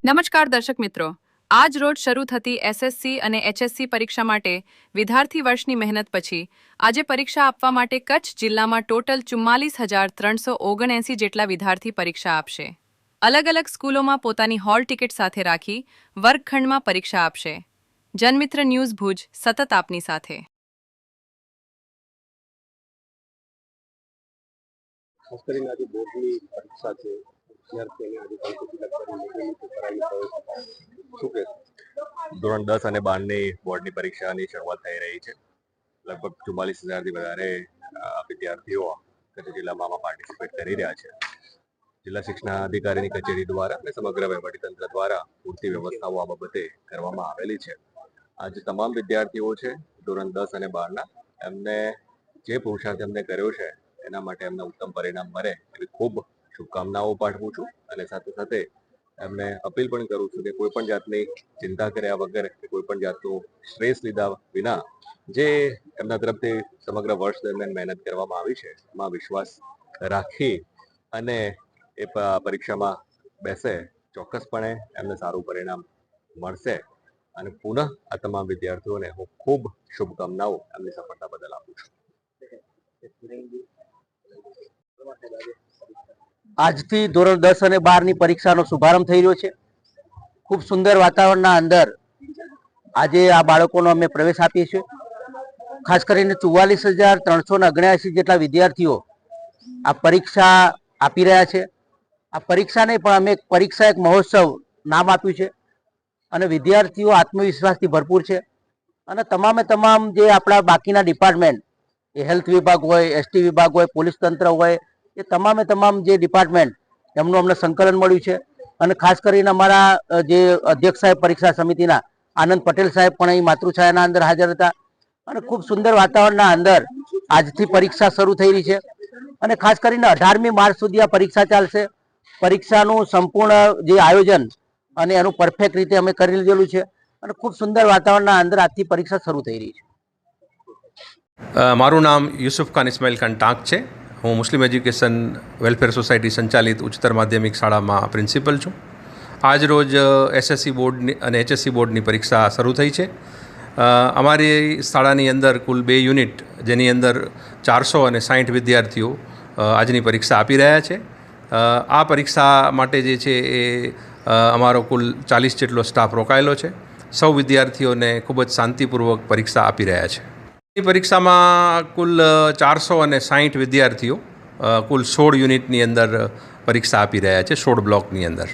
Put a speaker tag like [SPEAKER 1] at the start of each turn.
[SPEAKER 1] નમસ્કાર દર્શક મિત્રો, આજ રોજ શરૂ થતી એસએસસી અને એચએસસી પરીક્ષા માટે વિદ્યાર્થી વર્ષની મહેનત પછી આજે પરીક્ષા આપવા માટે કચ્છ જિલ્લામાં ટોટલ 44,379 જેટલા વિદ્યાર્થી પરીક્ષા આપશે। અલગ અલગ સ્કૂલોમાં પોતાની હોલ ટિકિટ સાથે રાખી વર્ગખંડમાં પરીક્ષા આપશે। જનમિત્ર ન્યૂઝ ભુજ સતત આપની સાથે।
[SPEAKER 2] ખાસ કરીને આજે બોર્ડની પરીક્ષા છે, વિદ્યાર્થીઓને આજે શું કહેશો?
[SPEAKER 3] ધોરણ 10 અને 12ની બોર્ડની પરીક્ષાની શરૂઆત થઈ રહી છે। લગભગ 44,000થી વધારે વિદ્યાર્થીઓ કચ્છ જિલ્લામાં આમાં પાર્ટિસિપેટ કરી રહ્યા છે। જિલ્લા શિક્ષણાધિકારીની કચેરી દ્વારા અને સમગ્ર વહીવટીતંત્ર દ્વારા પૂરતી વ્યવસ્થાઓ આ બાબતે કરવામાં આવેલી છે। આજે તમામ વિદ્યાર્થીઓ છે ધોરણ 10 અને 12ના, એમને જે પુરુષાર્થ એમને કર્યો છે એના માટે એમને ઉત્તમ પરિણામ મળે એવી ખૂબ શુભકામનાઓ પાઠવું છું અને સાથે સાથે એમને અપીલ પણ કરું છું કે કોઈ પણ જાતની ચિંતા કર્યા વગર કે કોઈ પણ જાતનું સ્ટ્રેસ લીધા વિના જે એમના તરફથી સમગ્ર વર્ષ દરમિયાન મહેનત કરવામાં આવી છે એમાં વિશ્વાસ રાખી અને એ પરીક્ષામાં બેસે, ચોક્કસપણે એમને સારું પરિણામ મળશે અને પુનઃ આ તમામ વિદ્યાર્થીઓને હું ખૂબ શુભકામનાઓ એમની સફળતા બદલ આપું છું।
[SPEAKER 4] આજથી ધોરણ 10 અને 12ની પરીક્ષાનો શુભારંભ થઈ રહ્યો છે। ખૂબ સુંદર વાતાવરણના અંદર આજે આ બાળકોનો અમે પ્રવેશ આપીએ છીએ। ખાસ કરીને 44,379 જેટલા વિદ્યાર્થીઓ આ પરીક્ષા આપી રહ્યા છે। આ પરીક્ષા નહીં પણ અમે પરીક્ષા એક મહોત્સવ નામ આપ્યું છે અને વિદ્યાર્થીઓ આત્મવિશ્વાસથી ભરપૂર છે અને તમામે તમામ જે આપણા બાકીના ડિપાર્ટમેન્ટ, એ હેલ્થ વિભાગ હોય, એસટી વિભાગ હોય, પોલીસ તંત્ર હોય, એ તમામે તમામ જે ડિપાર્ટમેન્ટ એમનું અમને સંકલન મળ્યું છે અને ખાસ કરીને અમારા જે અધ્યક્ષ સાહેબ પરીક્ષા સમિતિના આનંદ પટેલ સાહેબ પણ અહીં માતૃછાયાના અંદર હાજર હતા અને ખૂબ સુંદર વાતાવરણના અંદર આજથી પરીક્ષા શરૂ થઈ રહી છે અને ખાસ કરીને 18મી માર્ચ સુધી આ પરીક્ષા ચાલશે। પરીક્ષાનું સંપૂર્ણ જે આયોજન અને એનું પરફેક્ટ રીતે અમે કરી લીધેલું છે અને ખૂબ સુંદર વાતાવરણના અંદર આજથી પરીક્ષા શરૂ થઈ રહી છે।
[SPEAKER 5] મારું નામ યુસુફ ખાન ઇસ્માઇલ ખાન ટાંક છે। હું મુસ્લિમ એજ્યુકેશન વેલફેર સોસાયટી સંચાલિત ઉચ્ચતર માધ્યમિક શાળામાં પ્રિન્સિપલ છું। આજ રોજ એસએસસી બોર્ડની અને એચએસસી બોર્ડની પરીક્ષા શરૂ થઈ છે। અમારી શાળાની અંદર કુલ 2 યુનિટ, જેની અંદર 460 વિદ્યાર્થીઓ આજની પરીક્ષા આપી રહ્યા છે। આ પરીક્ષા માટે જે છે એ અમારો કુલ 40 જેટલો સ્ટાફ રોકાયેલો છે। સૌ વિદ્યાર્થીઓને ખૂબ જ શાંતિપૂર્વક પરીક્ષા આપી રહ્યા છે। એ પરીક્ષામાં કુલ 460 વિદ્યાર્થીઓ કુલ 16 યુનિટની અંદર પરીક્ષા આપી રહ્યા છે, 16 બ્લોકની અંદર।